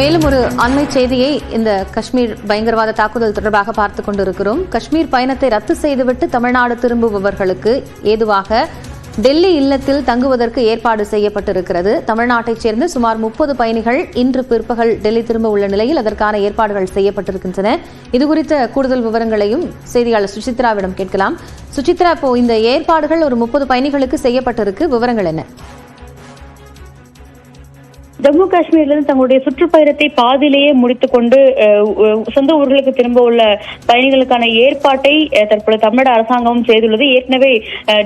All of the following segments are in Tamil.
மேலும் ஒரு அண்மை செய்தியை இந்த காஷ்மீர் பயங்கரவாத தாக்குதல் தொடர்பாக பார்த்துக் கொண்டிருக்கிறோம். காஷ்மீர் பயணத்தை ரத்து செய்துவிட்டு தமிழ்நாடு திரும்புபவர்களுக்கு ஏதுவாக டெல்லி இல்லத்தில் தங்குவதற்கு ஏற்பாடு செய்யப்பட்டிருக்கிறது. தமிழ்நாட்டைச் சேர்ந்த சுமார் 30 பயணிகள் இன்று பிற்பகல் டெல்லி திரும்ப உள்ள நிலையில் அதற்கான ஏற்பாடுகள் செய்யப்பட்டிருக்கின்றன. இதுகுறித்த கூடுதல் விவரங்களையும் செய்தியாளர் சுசித்ராவிடம் கேட்கலாம். சுசித்ரா, இப்போ இந்த ஏற்பாடுகள் ஒரு 30 பயணிகளுக்கு செய்யப்பட்டிருக்கு, விவரங்கள் என்ன? ஜம்மு காஷ்மீரிலிருந்து தங்களுடைய சுற்றுப்பயணத்தை பாதியிலேயே முடித்துக் கொண்டு சொந்த ஊர்களுக்கு திரும்ப உள்ள பயணிகளுக்கான ஏற்பாட்டை தற்போது தமிழக அரசாங்கமும் செய்துள்ளது. ஏற்கனவே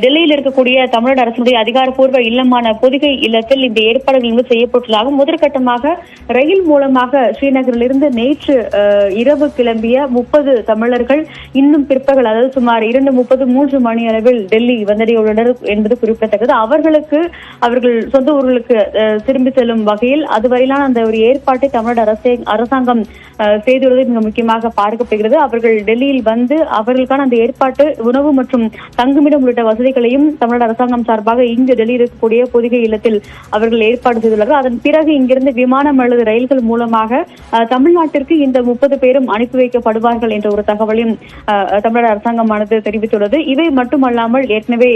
டெல்லியில் இருக்கக்கூடிய தமிழக அரசுடைய அதிகாரப்பூர்வ இல்லமான பொதிகை இல்லத்தில் இந்த ஏற்பாடுகள் செய்யப்பட்டுள்ளதாக முதற்கட்டமாக ரயில் மூலமாக ஸ்ரீநகரிலிருந்து நேற்று இரவு கிளம்பிய 30 தமிழர்கள் இன்னும் பிற்பகல், அதாவது சுமார் 2:33 மணி அளவில் டெல்லி வந்தடைய உள்ளனர் என்பது குறிப்பிடத்தக்கது. அவர்கள் சொந்த ஊர்களுக்கு திரும்பி செல்லும் வகையில் அதுவரையிலான அந்த ஒரு ஏற்பாட்டை தமிழக அரசாங்கம் செய்துள்ளது மிக முக்கியமாக பார்க்கப்படுகிறது. அவர்கள் டெல்லியில் வந்து அவர்களுக்கான அந்த ஏற்பாட்டு உணவு மற்றும் தங்குமிடம் உள்ளிட்ட வசதிகளையும் தமிழக அரசாங்கம் சார்பாக இங்கு டெல்லியில் இருக்கக்கூடிய பொதிகை இல்லத்தில் அவர்கள் ஏற்பாடு செய்துள்ளார்கள். அதன் பிறகு இங்கிருந்து விமானம் அல்லது ரயில்கள் மூலமாக தமிழ்நாட்டிற்கு இந்த 30 பேரும் அனுப்பி வைக்கப்படுவார்கள் என்ற ஒரு தகவலையும் தமிழக அரசாங்கமானது தெரிவித்துள்ளது. இவை மட்டுமல்லாமல் ஏற்கனவே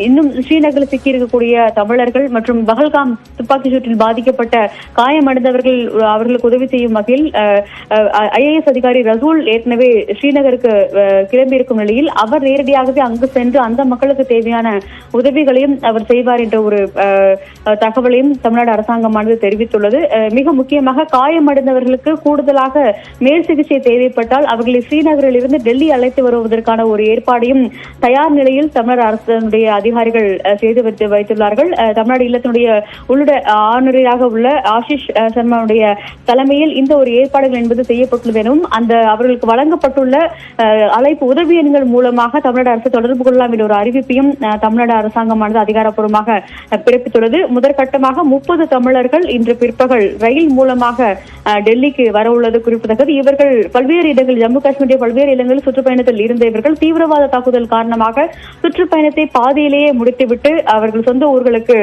இன்னும் ஸ்ரீநகரில் சிக்கியிருக்கக்கூடிய தமிழர்கள் மற்றும் பஹல்காம் துப்பாக்கி சூட்டில் பாதிக்கப்பட்ட காயமடைந்தவர்கள் அவர்களுக்கு உதவி செய்யும் வகையில் IAS அதிகாரி ரசூல் ஏற்கனவே ஸ்ரீநகருக்கு கிளம்பியிருக்கும் நிலையில் அவர் நேரடியாகவே அங்கு சென்று அந்த மக்களுக்கு தேவையான உதவிகளையும் அவர் செய்வார் என்ற ஒரு தகவலையும் தமிழ்நாடு அரசாங்கமானது தெரிவித்துள்ளது. மிக முக்கியமாக காயமடைந்தவர்களுக்கு கூடுதலாக மேல் சிகிச்சை தேவைப்பட்டால் அவர்களை ஸ்ரீநகரில் இருந்து டெல்லி அழைத்து வருவதற்கான ஒரு ஏற்பாடையும் தயார் நிலையில் தமிழக அரசுடைய அதிகாரிகள் செய்து வைத்துள்ளார்கள். தமிழ்நாடு இல்லத்தினுடைய உள்ளிட ஆளுநராக உள்ள ஆஷிஷ் சர்மாவுடைய தலைமையில் இந்த ஒரு ஏற்பாடுகள் என்பது செய்யப்பட்டுள்ளது எனவும் அவர்களுக்கு வழங்கப்பட்டுள்ள அழைப்பு உதவி எண்கள் மூலமாக தமிழ்நாடு அரசு தொடர்பு கொள்ளலாம் என்ற ஒரு அறிவிப்பையும் தமிழ்நாடு அரசாங்கமானது அதிகாரப்பூர்வமாக பிறப்பித்துள்ளது. முதற்கட்டமாக 30 தமிழர்கள் இன்று பிற்பகல் ரயில் மூலமாக டெல்லிக்கு வர உள்ளது குறிப்பிடத்தக்கது. இவர்கள் பல்வேறு இடங்கள், ஜம்மு காஷ்மீருடைய பல்வேறு இடங்களில் சுற்றுப்பயணத்தில் இருந்த இவர்கள் தீவிரவாத தாக்குதல் காரணமாக சுற்றுப்பயணத்தை பாதியிலேயே முடித்துவிட்டு அவர்கள் சொந்த ஊர்களுக்கு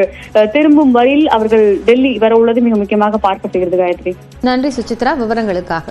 திரும்பும் வரையில் அவர்கள் டெல்லி வர உள்ளது மிக முக்கியமாக பார்க்கப்படுகிறது. காயத்ரி, நன்றி சுசித்ரா விவரங்களுக்காக.